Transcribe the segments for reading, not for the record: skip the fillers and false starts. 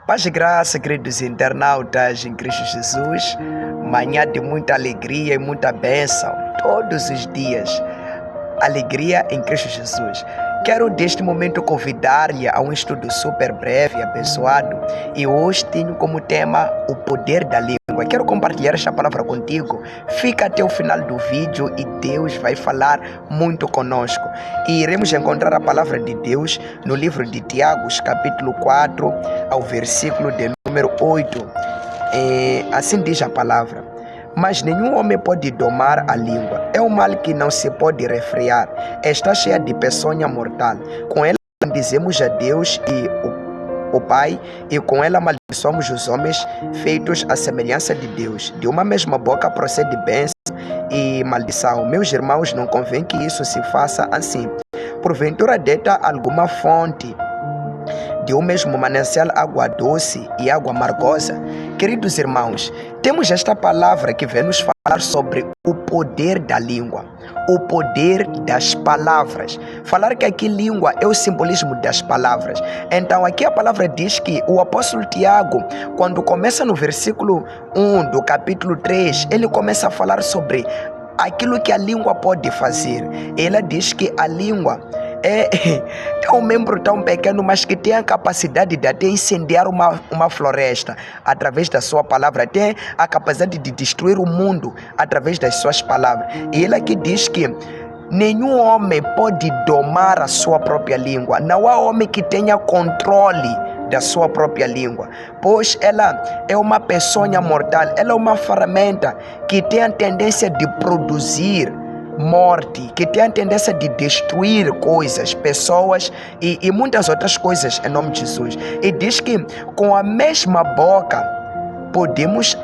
Paz e graça, queridos internautas em Cristo Jesus. Manhã de muita alegria e muita bênção, todos os dias. Alegria em Cristo Jesus. Quero deste momento convidar-lhe a um estudo super breve e abençoado. E hoje tenho como tema o poder da língua. Quero compartilhar esta palavra contigo. Fica até o final do vídeo e Deus vai falar muito conosco. E iremos encontrar a palavra de Deus no livro de Tiago, capítulo 4, ao versículo de número 8. Assim diz a palavra. Mas nenhum homem pode domar a língua. É um mal que não se pode refrear. Está cheia de peçonha mortal. Com ela dizemos a Deus e o Pai, e com ela maldiçoamos os homens feitos à semelhança de Deus. De uma mesma boca procede bênção e maldição. Meus irmãos, não convém que isso se faça assim. Porventura deita alguma fonte de um mesmo manancial água doce e água amargosa? Queridos irmãos, temos esta palavra que vem nos falar sobre o poder da língua, o poder das palavras. Falar que aqui língua é o simbolismo das palavras. Então aqui a palavra diz que o apóstolo Tiago, quando começa no versículo 1 do capítulo 3, ele começa a falar sobre aquilo que a língua pode fazer. Ela diz que a língua é um membro tão pequeno, mas que tem a capacidade de até incendiar uma floresta através da sua palavra, tem a capacidade de destruir o mundo através das suas palavras. E ele aqui diz que nenhum homem pode domar a sua própria língua. Não há homem que tenha controle da sua própria língua, pois ela é uma peçonha mortal, ela é uma ferramenta que tem a tendência de produzir morte, que tem a tendência de destruir coisas, pessoas e muitas outras coisas em nome de Jesus. E diz que com a mesma boca podemos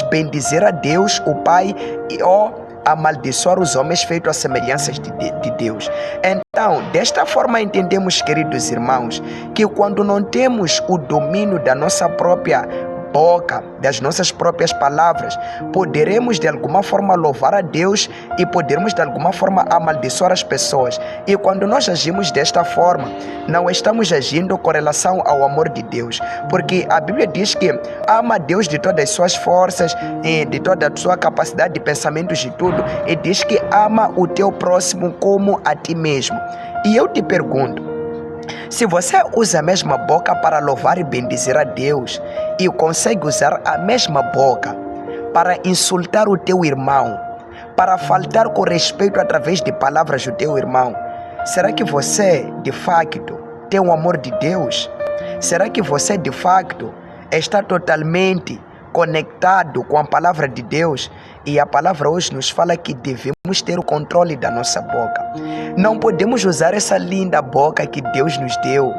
bendizer a Deus, o Pai, ou amaldiçoar os homens feitos à semelhança de Deus. Então, desta forma entendemos, queridos irmãos, que quando não temos o domínio da nossa própria boca, das nossas próprias palavras, poderemos de alguma forma louvar a Deus e poderemos de alguma forma amaldiçoar as pessoas. E quando nós agimos desta forma, não estamos agindo com relação ao amor de Deus, porque a Bíblia diz que ama a Deus de todas as suas forças, de toda a sua capacidade de pensamentos, de tudo, e diz que ama o teu próximo como a ti mesmo. E eu te pergunto, se você usa a mesma boca para louvar e bendizer a Deus e consegue usar a mesma boca para insultar o teu irmão, para faltar com respeito através de palavras do teu irmão, será que você, de facto, tem o amor de Deus? Será que você, de facto, está totalmente conectado com a palavra de Deus? E a palavra hoje nos fala que devemos ter o controle da nossa boca. Não podemos usar essa linda boca que Deus nos deu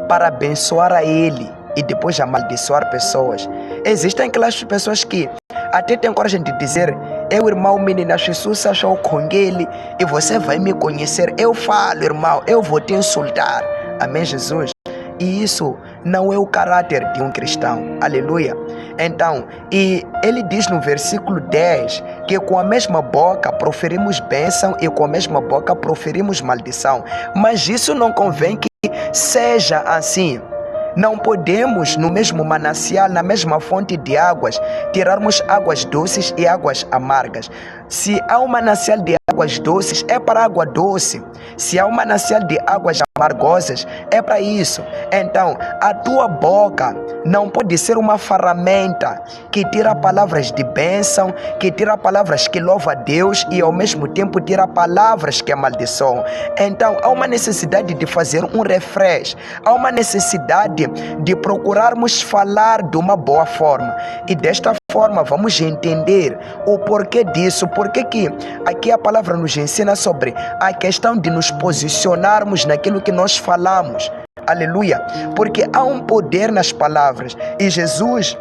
para abençoar a Ele e depois amaldiçoar pessoas. Existem aquelas pessoas que até têm coragem de dizer: eu, irmão, menina, Jesus achou com ele e você vai me conhecer. Eu falo, irmão, eu vou te insultar. Amém, Jesus? E isso não é o caráter de um cristão. Aleluia. Então, e ele diz no versículo 10 que com a mesma boca proferimos bênção e com a mesma boca proferimos maldição. Mas isso não convém que seja assim. Não podemos no mesmo manancial, na mesma fonte de águas, tirarmos águas doces e águas amargas. Se há um manancial de águas doces, é para água doce. Se há um manancial de águas amargosas, é para isso. Então, a tua boca não pode ser uma ferramenta que tira palavras de bênção, que tira palavras que louvam a Deus e ao mesmo tempo tira palavras que amaldiçoam. Então, há uma necessidade de fazer um refresh, há uma necessidade de procurarmos falar de uma boa forma. E desta forma vamos entender o porquê disso, porque que aqui a palavra nos ensina sobre a questão de nos posicionarmos naquilo que nós falamos. Aleluia, porque há um poder nas palavras. E Jesus,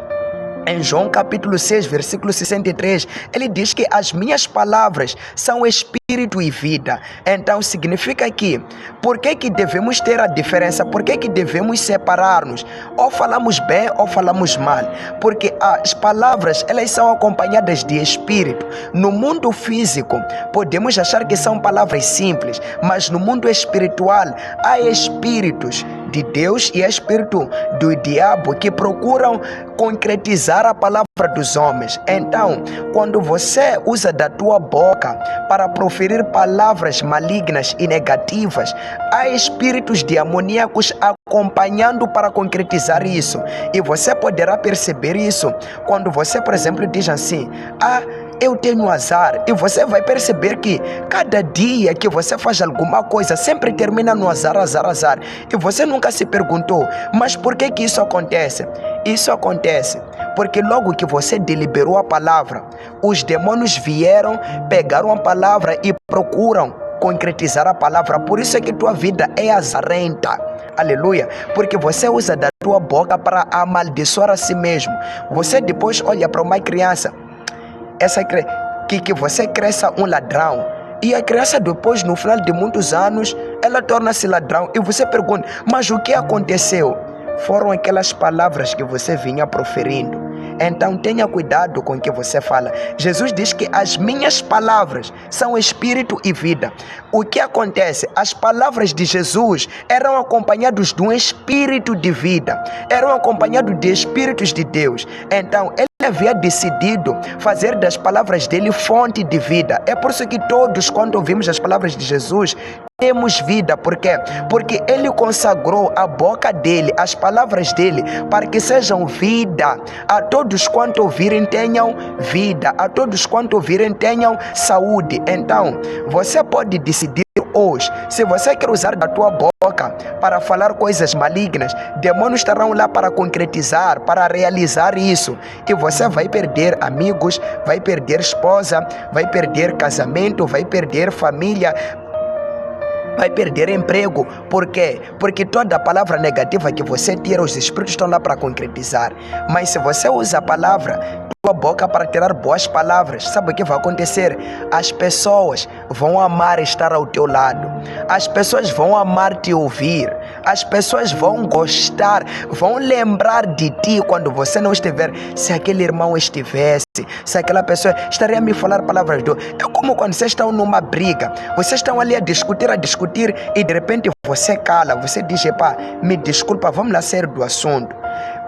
em João capítulo 6, versículo 63, ele diz que as minhas palavras são espírito e vida. Então significa que, por que devemos ter a diferença? Por que devemos separar-nos? Ou falamos bem ou falamos mal. Porque as palavras, elas são acompanhadas de espírito. No mundo físico, podemos achar que são palavras simples, mas no mundo espiritual, há espíritos de Deus e espírito do diabo que procuram concretizar a palavra dos homens. Então, quando você usa da tua boca para proferir palavras malignas e negativas, há espíritos demoníacos acompanhando para concretizar isso. E você poderá perceber isso quando você, por exemplo, diz assim: eu tenho azar, e você vai perceber que cada dia que você faz alguma coisa sempre termina no azar, azar, azar. E você nunca se perguntou, mas por que isso acontece? Isso acontece porque logo que você deliberou a palavra, os demônios vieram, pegaram a palavra e procuram concretizar a palavra. Por isso é que tua vida é azarenta. Aleluia, porque você usa da tua boca para amaldiçoar a si mesmo. Você depois olha para uma criança, que você cresça um ladrão, e a criança depois, no final de muitos anos, ela torna-se ladrão, e você pergunta, mas o que aconteceu? Foram aquelas palavras que você vinha proferindo. Então tenha cuidado com o que você fala. Jesus diz que as minhas palavras são espírito e vida. O que acontece? As palavras de Jesus eram acompanhadas de um espírito de vida, eram acompanhadas de espíritos de Deus. Então ele havia decidido fazer das palavras dele fonte de vida. É por isso que todos, quando ouvimos as palavras de Jesus, temos vida. Por quê? Porque ele consagrou a boca dele, as palavras dele, para que sejam vida. A todos quanto ouvirem tenham vida, a todos quanto ouvirem tenham saúde. Então, você pode decidir hoje, se você quer usar da tua boca para falar coisas malignas, demônios estarão lá para concretizar, para realizar isso, e você vai perder amigos, vai perder esposa, vai perder casamento, vai perder família, vai perder emprego. Por quê? Porque toda a palavra negativa que você tira, os espíritos estão lá para concretizar. Mas se você usa a palavra, tua boca, para tirar boas palavras, sabe o que vai acontecer? As pessoas vão amar estar ao teu lado, as pessoas vão amar te ouvir, as pessoas vão gostar, vão lembrar de ti quando você não estiver. Se aquele irmão estivesse, se aquela pessoa estaria a me falar palavras do... É como quando vocês estão numa briga, vocês estão ali a discutir, e de repente você cala, você diz: epá, me desculpa, vamos lá sair do assunto.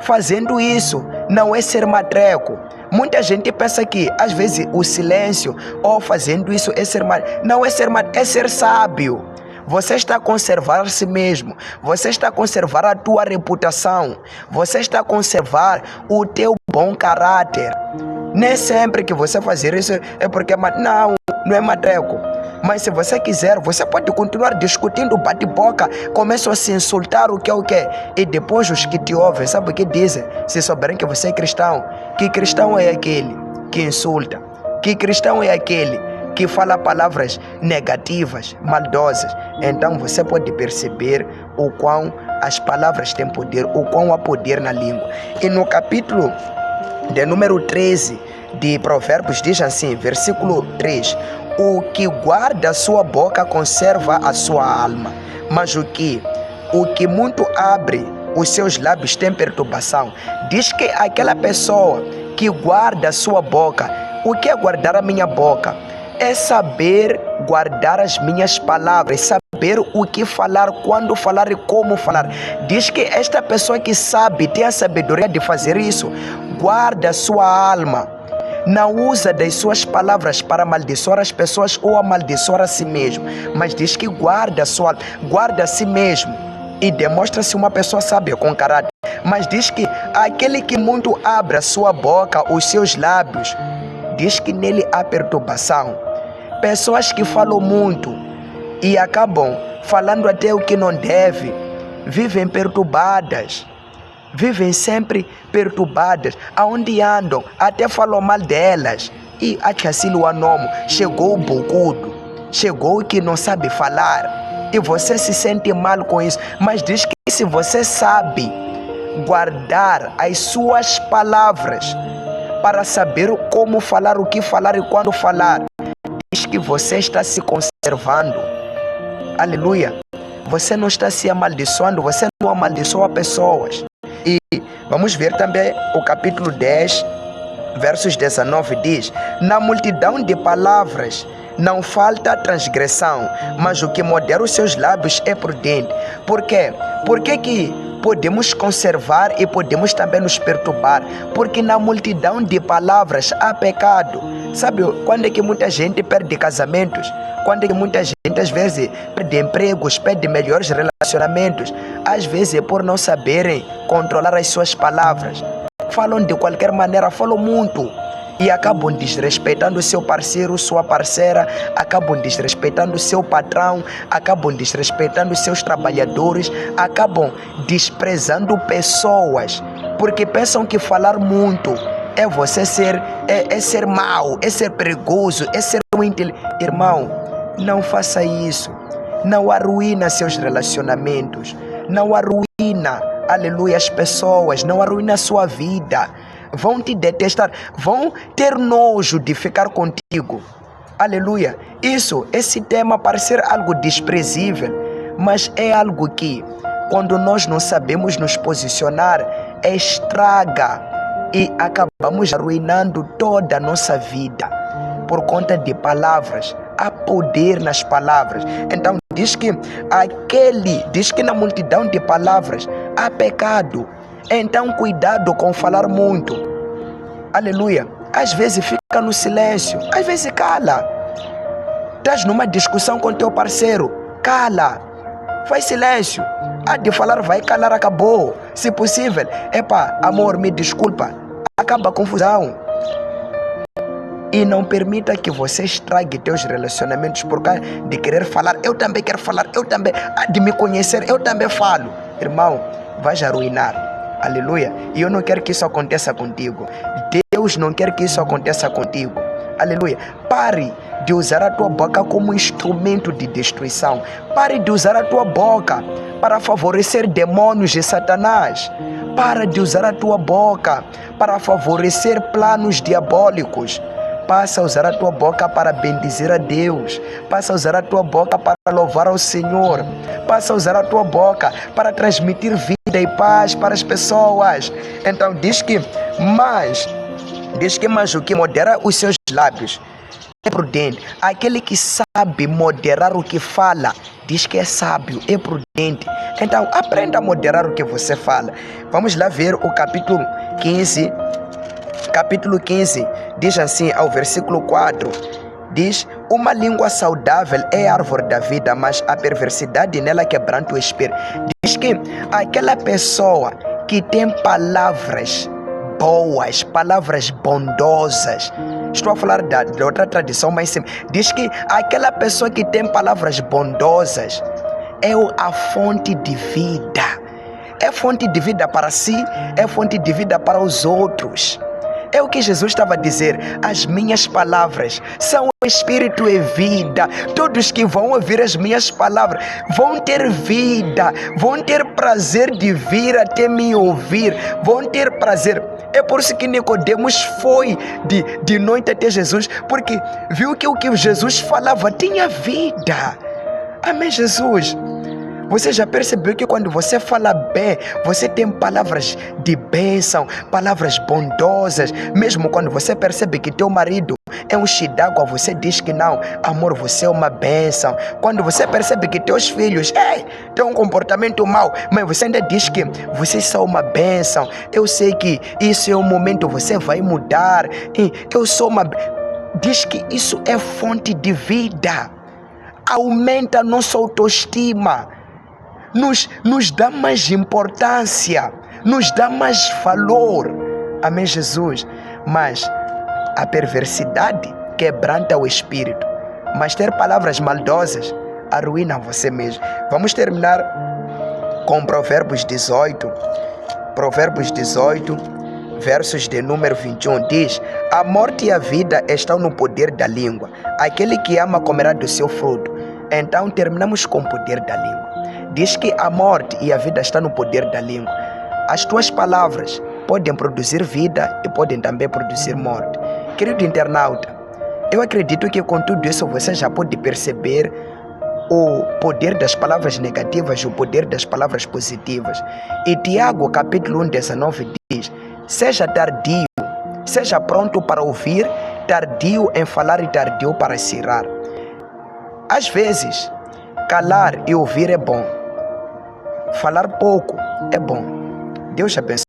Fazendo isso não é ser matreco. Muita gente pensa que às vezes o silêncio ou fazendo isso é ser matreco. Não é ser matreco, é ser sábio. Você está a conservar a si mesmo, você está a conservar a tua reputação, você está a conservar o teu bom caráter. Nem sempre que você fazer isso é porque não é matreco. Mas se você quiser, você pode continuar discutindo bate-boca, começam a se insultar, o que é o que. E depois os que te ouvem, sabe o que dizem? Se souberem que você é cristão, que cristão é aquele que insulta? Que cristão é aquele que fala palavras negativas, maldosas? Então você pode perceber o quão as palavras têm poder, o quão há poder na língua. E no capítulo de número 13 de Provérbios diz assim, versículo 3: o que guarda a sua boca conserva a sua alma, mas o que muito abre os seus lábios tem perturbação. Diz que aquela pessoa que guarda a sua boca, o que é guardar a minha boca? É saber guardar as minhas palavras, saber o que falar, quando falar e como falar. Diz que esta pessoa que sabe, tem a sabedoria de fazer isso, guarda a sua alma. Não usa das suas palavras para amaldiçoar as pessoas ou amaldiçoar a si mesmo, mas diz que guarda a si mesmo e demonstra-se uma pessoa sábia com caráter. Mas diz que aquele que muito abre a sua boca, os seus lábios, diz que nele há perturbação. Pessoas que falam muito e acabam falando até o que não deve, vivem perturbadas. Vivem sempre perturbadas, aonde andam, até falam mal delas. E aquilo anomo, chegou o bocudo, chegou o que não sabe falar, e você se sente mal com isso. Mas diz que se você sabe guardar as suas palavras para saber como falar, o que falar e quando falar, diz que você está se conservando. Aleluia. Você não está se amaldiçoando, você não amaldiçoa pessoas. E vamos ver também o capítulo 10, versos 19, diz: na multidão de palavras não falta transgressão, mas o que modera os seus lábios é prudente. Por quê? Por que podemos conservar e podemos também nos perturbar? Porque na multidão de palavras há pecado. Sabe quando é que muita gente perde casamentos? Quando é que muita gente às vezes perde empregos, perde melhores relacionamentos? Às vezes é por não saberem controlar as suas palavras. Falam de qualquer maneira, falam muito e acabam desrespeitando o seu parceiro, sua parceira, acabam desrespeitando o seu patrão, acabam desrespeitando os seus trabalhadores, acabam desprezando pessoas, porque pensam que falar muito é você ser mau, é ser perigoso, é ser muito. Irmão, não faça isso. Não arruina seus relacionamentos, não arruina, aleluia, as pessoas, não arruina a sua vida. Vão te detestar, vão ter nojo de ficar contigo. Aleluia. Esse tema parece ser algo desprezível, mas é algo que, quando nós não sabemos nos posicionar, estraga e acabamos arruinando toda a nossa vida por conta de palavras. Há poder nas palavras. Então diz que na multidão de palavras há pecado. Então cuidado com falar muito. Aleluia. Às vezes fica no silêncio, às vezes cala. Estás numa discussão com teu parceiro, cala. Faz silêncio. Há de falar, vai calar, acabou. Se possível, amor, me desculpa. Acaba a confusão. E não permita que você estrague teus relacionamentos por causa de querer falar. Eu também quero falar, de me conhecer, eu também falo. Irmão, vais arruinar. Aleluia. E eu não quero que isso aconteça contigo. Deus não quer que isso aconteça contigo. Aleluia. Pare de usar a tua boca como instrumento de destruição. Pare de usar a tua boca para favorecer demônios de Satanás. Para de usar a tua boca para favorecer planos diabólicos. Passa a usar a tua boca para bendizer a Deus. Passa a usar a tua boca para louvar ao Senhor. Passa a usar a tua boca para transmitir vida e paz para as pessoas. Então diz que mais o que modera os seus lábios é prudente. Aquele que sabe moderar o que fala, diz que é sábio, é prudente. Então aprenda a moderar o que você fala. Vamos lá ver o capítulo 15. Capítulo 15 diz assim, ao versículo 4, diz: uma língua saudável é a árvore da vida, mas a perversidade nela quebranta o espírito. Diz que aquela pessoa que tem palavras boas, palavras bondosas, estou a falar de outra tradição, mas sim, diz que aquela pessoa que tem palavras bondosas é a fonte de vida. É fonte de vida para si, é fonte de vida para os outros. É o que Jesus estava a dizer. As minhas palavras são espírito e vida. Todos que vão ouvir as minhas palavras vão ter vida, vão ter prazer de vir até me ouvir, vão ter prazer. É por isso que Nicodemos foi de noite até Jesus, porque viu que o que Jesus falava tinha vida. Amém, Jesus? Você já percebeu que quando você fala bem, você tem palavras de bênção, palavras bondosas. Mesmo quando você percebe que teu marido é um d'água, você diz que não, amor, você é uma bênção. Quando você percebe que teus filhos têm um comportamento mau, mas você ainda diz que vocês são uma bênção. Eu sei que isso é um momento, você vai mudar. Eu sou uma... Diz que isso é fonte de vida. Aumenta a nossa autoestima. Nos dá mais importância, nos dá mais valor. Amém, Jesus? Mas a perversidade quebranta o espírito, mas ter palavras maldosas arruina você mesmo. Vamos terminar com Provérbios 18. Provérbios 18, versos de número 21, diz: a morte e a vida estão no poder da língua. Aquele que ama comerá do seu fruto. Então terminamos com o poder da língua. Diz que a morte e a vida estão no poder da língua. As tuas palavras podem produzir vida e podem também produzir morte. Querido internauta, eu acredito que com tudo isso você já pode perceber o poder das palavras negativas e o poder das palavras positivas. E Tiago, capítulo 1, 19 diz: seja tardio, seja pronto para ouvir, tardio em falar e tardio para se irar. às vezes, calar e ouvir é bom. Falar pouco é bom. Deus abençoe.